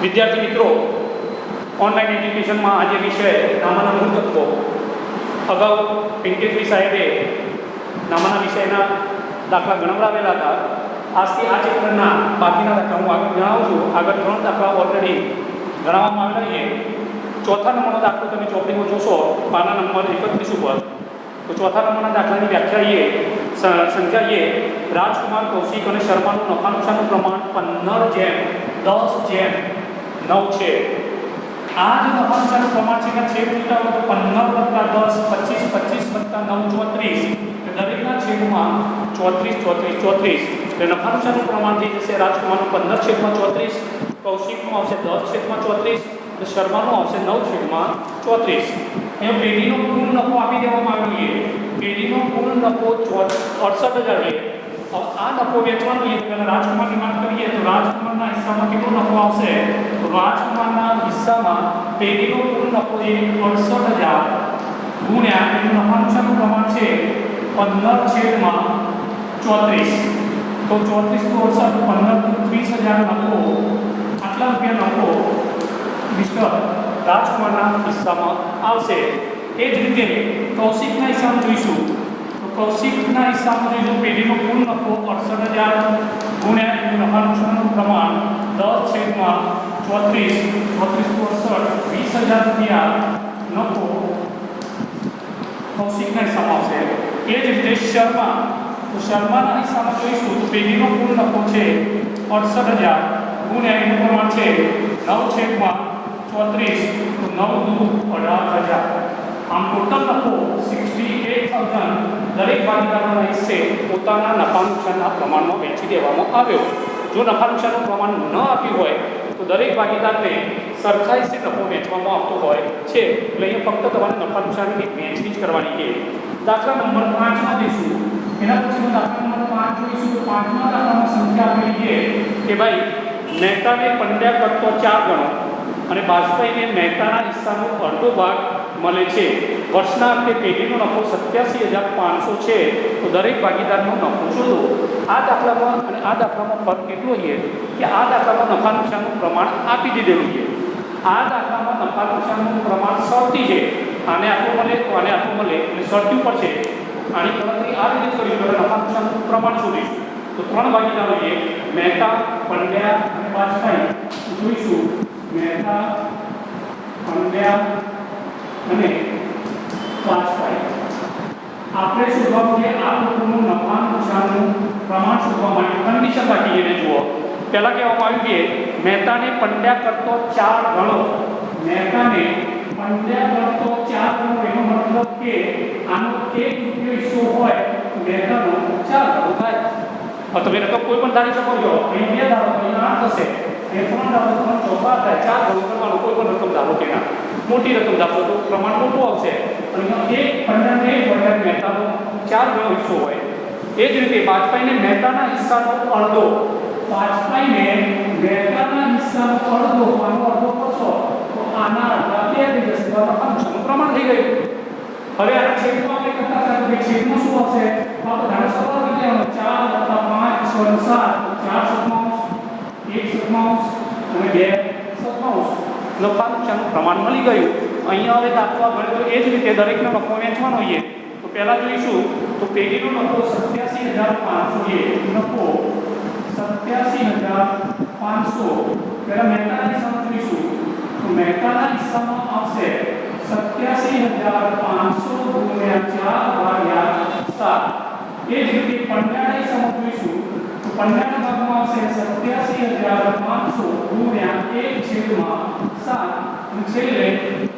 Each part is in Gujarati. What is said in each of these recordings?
વિદ્યાર્થી મિત્રો, ઓનલાઈન એજ્યુકેશનમાં આજે વિષય નામાના મૂળ તત્વો. અગાઉ પિંકેશભાઈ સાહેબે નામાના વિષયના દાખલા ગણવડાવેલા હતા. આજથી આ ચેપ્ટરના બાકીના દાખલા હું આગળ જણાવું છું. આગળ 3 દાખલા ઓલરેડી ગણાવવામાં આવેલા છે. ચોથા નંબરનો દાખલો તમે ચોપડીમાં જોશો પાના નંબર 31 ઉપર. તો ચોથા નંબરના દાખલાની વ્યાખ્યા સંખ્યા એ રાજકુમાર, કૌશિક અને શર્માનું નફા નુકસાનનું પ્રમાણ 15:10:9 છે. આ જે નફા નુકસાનનું પ્રમાણ છે એના છેદ કેટલા હોય તો 15+10 25 25+9 34. દરેકના છેદમાં 34 એટલે નફા નુકસાનનું પ્રમાણ થઈ જશે રાજકુમારનું 15/34, કૌશિકનું આવશે 10/34 અને શર્માનું આવશે 9/34. એમ પેઢીનો કુલ નફો આપી દેવામાં આવ્યો છે. પેઢીનો કુલ નફો 68,000 છે. આ નફો વેચવાનો છે. પહેલાં રાજકુમારની વાત કરીએ તો રાજકુમારના હિસ્સામાં કેટલો નફો આવશે? તો રાજકુમારના હિસ્સામાં પેઢીનો કુલ નફો એ 68,000 ગુણ્યા એનું નફા નુકસાનનું પ્રમાણ છે 15/34. તો 34 × 68 15 × 30,000 નફો, આટલા રૂપિયા નફો મિસ્ટર રાજકુમારના હિસ્સામાં આવશે. એ જ રીતે કૌશિકના હિસ્સામાં જોઈશું. તો કૌશિકના હિસ્સામાં જોઈશું પેઢીનો કુલ નફો 68,000 ગુણ્યા એનું નફા નુકસાનનું પ્રમાણ 10/34 20,000 રૂપિયા નફો કૌશિકના હિસ્સામાં આવશે. એ જ રીતે શર્મા, તો શર્માના હિસ્સામાં જોઈશું તો પેઢીનો કુલ નફો છે 68,000 ગુણ્યા એનું પ્રમાણ છે 9/34 તો 9×2 18,000. આમ ટોટલ નફો 68,000 દરેક ભાગીદારોના હિસ્સે પોતાના નફા નુકસાનના પ્રમાણમાં વેચી દેવામાં આવ્યો. જો નફા નુકસાનનું પ્રમાણ ન આપ્યું હોય તો દરેક ભાગીદારને સરખા હિસ્સે નફો વેચવામાં આવતો હોય છે. એટલે અહીંયા ફક્ત તમારે નફા નુકસાનની વહેંચણી જ કરવાની છે. દાખલા નંબર 5માં જઈશું. એના પછીનો દાખલા નંબર 5 જોઈશું. તો 5મા દાખલામાં સંખ્યા આપેલી છે કે ભાઈ મહેતાને પંડ્યા કરતો 4 ગણો અને બાજપાઈને મહેતાના હિસ્સાનો અડધો ભાગ મળે છે. વર્ષના અંતે પેઢીનો નફો 87,500 છે. તો દરેક ભાગીદારનો નફો શોધો. આ દાખલામાં અને આ દાખલામાં ફરક કેટલો છે કે આ દાખલામાં નફા નુકસાનનું પ્રમાણ આપી દીધેલું છે. આ દાખલામાં નફા નુકસાનનું પ્રમાણ શરતી છે. આને આટલું મળે તો આને આટલું મળે એટલે શરતી ઉપર છે. આની ગણતરી આ રીતે કરી એટલે નફા નુકસાનનું પ્રમાણ શોધીશું. તો 3 ભાગીદારો છે મહેતા, પંડ્યા અને બાજપાઈ. જોઈશું મહેતા, પંડ્યા અને બાજપાઈ. આપણે શોધવાનું છે આ લોકોનું નફા નુકસાનનું પ્રમાણ શોધવા માટે કન્ડિશન રાખી એને જુઓ. પહેલાં કહેવામાં આવ્યું કે મહેતાને પંડ્યા કરતો 4 ગણો. મહેતાને પંડ્યા કરતો 4 ગણો એનો મતલબ કે આનો 1 રૂપિયો હિસ્સો હોય મહેતાનો 4 ગણો થાય. તમે રકમ કોઈ પણ ધારી શકો છો. અહીં 2 ધારો તો અહીંયા 8 થશે. એ 3 ધારો તો 3 ચોપા થાય. 4 ગણો કરવાનો કોઈ પણ રકમ ધારો કે ના મોટી રકમ ધારો તો પ્રમાણ મોટું આવશે. અને એક પંડ્યાને હોય મહેતાનો 4 ગણો હિસ્સો હોય. એ જ રીતે બાજપાઈને મહેતાના હિસ્સાનો અડધો. બાજપાઈને મહેતાના હિસ્સાનો અડધો, આનો અડધો કરશો તો આના અડધા 2 થઈ જશે. તો નફા નુકસાનનું પ્રમાણ થઈ ગયું. હવે આના છેદમાં આપણે કરતા થાય તો છેદમાં શું આવશે? આ બધાને સરળ રીતે 4 + 5 = 7 4 સપ્તાંશ 1 સપ્તાંશ અને 2 સપ્તાંશ નફા નુકસાનનું પ્રમાણ મળી ગયું. અહીંયા હવે દાખલા ગણે તો એ જ રીતે દરેકનો નફો વેચવાનો છે. તો પહેલાં જોઈશું તો પેઢીનો નફો 87,500 છે. નફો 87,500. પહેલાં મહેતાના હિસ્સામાં જોઈશું તો મહેતાના હિસ્સામાં આવશે 87,500 ગુણ્યા 4/7. એ જ રીતે પંડ્યાના હિસ્સામાં જોઈશું તો પંડ્યાના ભાગમાં આવશે 87,500 ગુણ્યા 1/7. અને છેલ્લે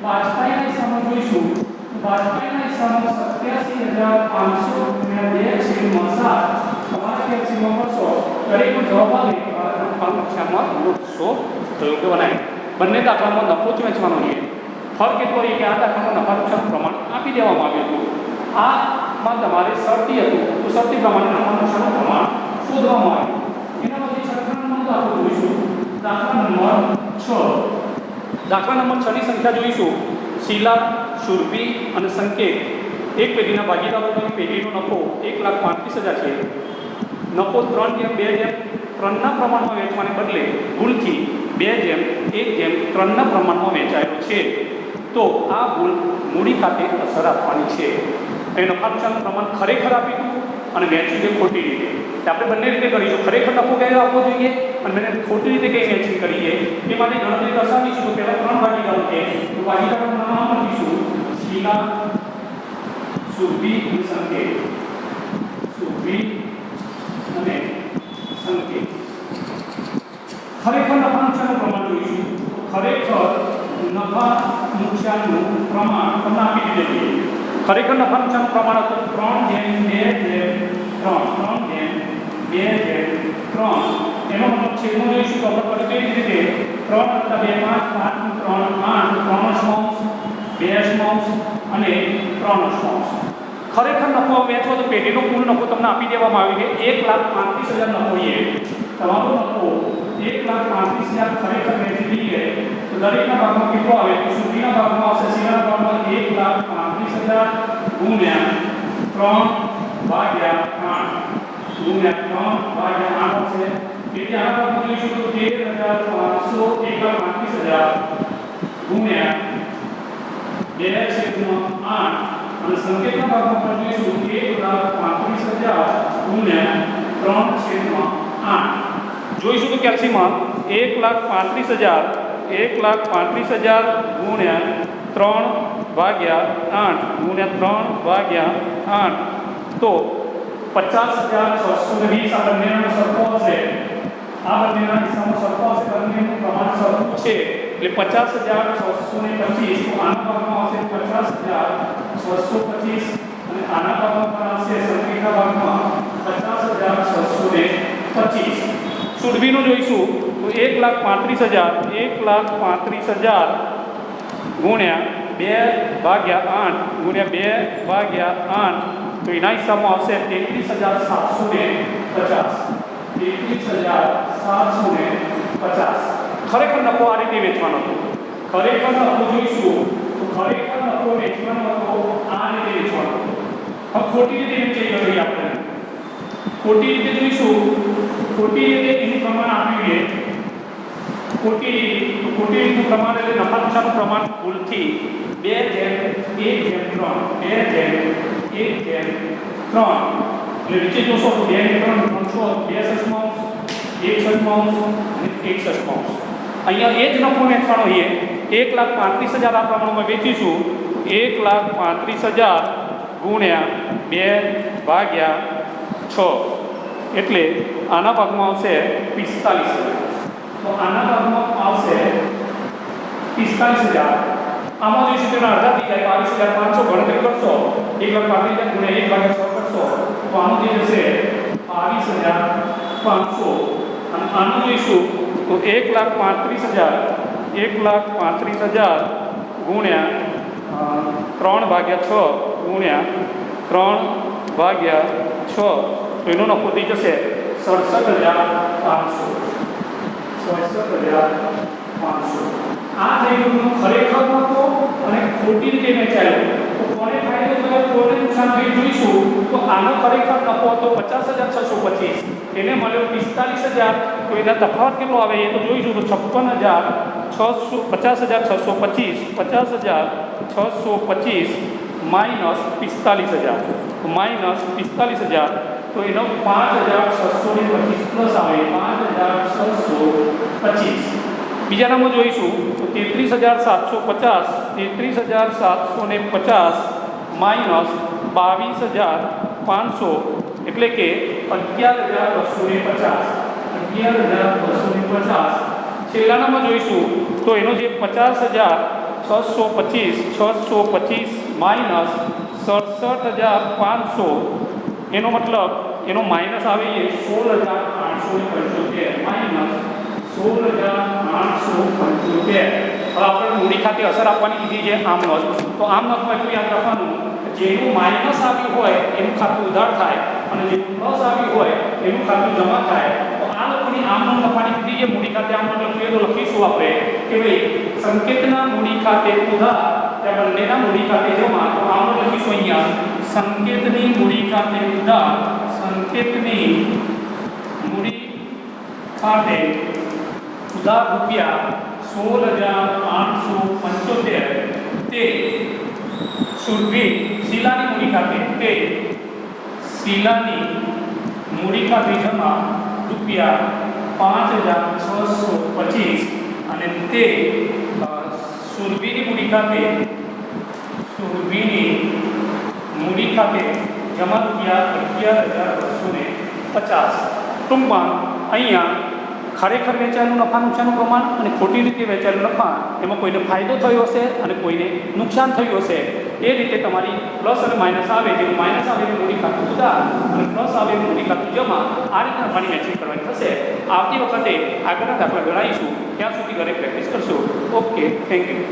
બાજપાઈના હિસ્સામાં જોઈશું તો બાજપાઈના હિસ્સામાં 87,500 ગુણ્યા 2/7. તમારે કેલ્સીયમ કરશો દરેકનો જવાબ આવે નફા નુકસાનમાં નફો થયો કે બનાય. બંને દાખલામાં નફો જ વેચવાનો છે. ફરક એટલો છે કે આ દાખલામાં નફા નુકસાનનું પ્રમાણ આપી દેવામાં આવ્યું હતું. આમાં તમારે શરતી હતું તો શરતી પ્રમાણે નફા નુકસાનનું પ્રમાણ શોધવામાં આવ્યું. એના પછી 6 નંબરનો દાખલો જોઈશું. દાખલા નંબર 6. દાખલા નંબર 6 ની સંખ્યા જોઈશું. શીલા, શુરભી અને સંકેત એક પેઢીના ભાગીદારોની પેઢીનો નફો 1,35,000 છે. નફો 3/2/3 પ્રમાણમાં વેચવાને બદલે ભૂલથી 2:1:3 પ્રમાણમાં વહેંચાયેલો છે. તો આ ભૂલ મૂડી ખાતે અસર આપવાની છે. અહીં નફા નુકસાનનું પ્રમાણ ખરેખર આપ્યું અને વહેંચ્યું છે ખોટી રીતે. આપણે બંને રીતે કરીશું. ખરેખર નફો કયો આપવો જોઈએ અને ખોટી રીતે કઈ વહેંચણી કરીએ એ માટે ગણતરી દર્શાવીશું. તો પહેલાં 3 ભાગીદારો છે. તો ભાગીદારોનું નામ લખીશું શીલા, સુરભી અને સંકેત. સુરભી અને સંકેત. ખરેખર નફા નુકસાનનું પ્રમાણ જોઈશું. ખરેખર નફા નુકસાનનું પ્રમાણ તમને આપી દીધું છે. ખરેખર નફા નુકસાનનું પ્રમાણ હતું 3:2:3. એનો મતલબ છેદમાં જોઈશું તો આપણે કેવી રીતે 3 + 2 5 5 3 8 3 અને 3 ખરેખર નફો વેચવો તો પેઢીનો કુલ નફો તમને આપી દેવામાં આવ્યો છે 1,35,000 નફો એ તમારો નફો 1,35,000 ખરેખર વેચી દઈએ તો દરેકના ભાગમાં કેટલો આવે તો સુધીના ભાગમાં આવશે સીના ભાગમાં 1,35,000 ગુણ્યા 3/8 ગુણ્યા 3/8 આવશે. તેથી આના ભાગમાં જોઈશું તો 13,500 ગુણ્યા 2/8 અને સંકેતના ભાગમાં પણ જોઈશું 1,35,000 ગુણ્યા 3/8 જોઈશું તો કેલ્સીમાં 1,35,000 ગુણ્યા 3/8 ગુણ્યા 3/8 તો 50,620 આ બંનેનો સરખો હશે. આ બંનેના કિસ્સામાં સરખો હશે. બંનેનું પ્રમાણ સરખું છે એટલે 50,625 તો આના ભાગમાં આવશે 50,625 અને આના ભાગમાં પણ આવશે સંકેતના ભાગમાં 50,625. સુરભીનો જોઈશું તો 1,35,000 ગુણ્યા 2/8 ગુણ્યા 2/8 તો એના હિસાબમાં આવશે 33,750. 33,750. ખરેખર નફો આ રીતે વેચવાનો હતો. ખરેખર નફો જોઈશું તો ખરેખર નફો વેચવાનો હતો આ રીતે વેચવાનો હતો. હવે ખોટી રીતે વેચાઈ ગઈ આપણે. ખોટી રીતે જોઈશું. ખોટી રીતે એનું પ્રમાણ આપ્યું છે. ખોટી રીતનું પ્રમાણ એટલે નફા નુકસાનનું પ્રમાણ ભૂલથી 2:1:3 એટલે નીચે જોશો તો 2:3 2/6 1/6 અને 1/6. અહીંયા એ જ નફો વેચવાનો છે 1,35,000 આ પ્રમાણમાં વેચીશું 1,35,000 ગુણ્યા 2/6 એટલે આના ભાગમાં આવશે 45,000. તો આના ભાગમાં આવશે 45,000. આમાં જોઈશું તેના અડધા થઈ જાય 22,500 ગણતરી કરશો 1,35,000 ગુણ્યા 1/6 કરશો તો આનું થઈ જશે 22,500 અને આનું જોઈશું તો 1,35,000 ગુણ્યા 3/6 ગુણ્યા 3/6 તો એનો નફો થઈ જશે 67,500. 67,500. આ થઈ ગયું ખરેખર નફો અને ખોટી રીતે વેચાયેલો. તો કોને ફાયદો થયો કોને નુકસાન થયું જોઈશું તો આનો ખરેખર નફો હતો 50,625 એને મળ્યો 45,000 તો એના તફાવત કેટલો આવે એ તો જોઈશું તો 50,625 માઇનસ 45,000 તો માઇનસ 45,000 તો એનો 5,625 પ્લસ આવે 5,625. બીજા નામમાં જોઈશું તો 33,750 માઇનસ 22,500 એટલે કે 11,250. છેલ્લા નામમાં જોઈશું તો એનો જે 50,625 માઇનસ 67,500 એનો મતલબ એનો માઇનસ આવે એ 16,875 માઇનસ 16,875. હવે આપણે મૂડી ખાતે અસર આપવાની કીધી છે આમ નોંધ. તો આમ નોંધમાં એટલું યાદ રાખવાનું જેનું માઇનસ આવ્યું હોય એનું ખાતું ઉધાર થાય અને જેનું પ્લસ આવ્યું હોય એનું ખાતું જમા થાય. તો આ લોકોની આમ નોંધ લખવાની કીધી છે મૂડી ખાતે આમ નોંધ લખીએ તો લખીશું આપણે કે ભાઈ સંકેતના મૂડી ખાતે ઉધાર ત્યાં બંનેના મૂડી ખાતે જમા. તો આમ નોંધ લખીશું અહીંયા સંકેતની મૂડી ખાતે ઉધાર સંકેતની મૂડી ખાતે ઉધાર રૂપિયા 16,875 તે સુરભી શીલાની મૂડી ખાતે તે શીલાની મૂડી ખાતે જમા રૂપિયા 5,625 અને તે સુરભીની મૂડી ખાતે જમા રૂપિયા 11,250. ટૂંકમાં અહીંયા ખરેખર વેચાયેલું નફા નુકસાનનું પ્રમાણ અને ખોટી રીતે વેચાયેલું નફા એમાં કોઈને ફાયદો થયો હશે અને કોઈને નુકસાન થયું હશે. એ રીતે તમારી પ્લસ અને માઇનસ આવે, જેનું માઇનસ આવે એ મૂડી ખાતું ઉધાર અને પ્લસ આવે એ મૂડી ખાતું જમા. આ રીતના નફાની મેચિંગ કરવાની થશે. આવતી વખતે આગળના દાખલા ગણાવીશું. ત્યાં સુધી ઘરે પ્રેક્ટિસ કરશો. Okay, thank you.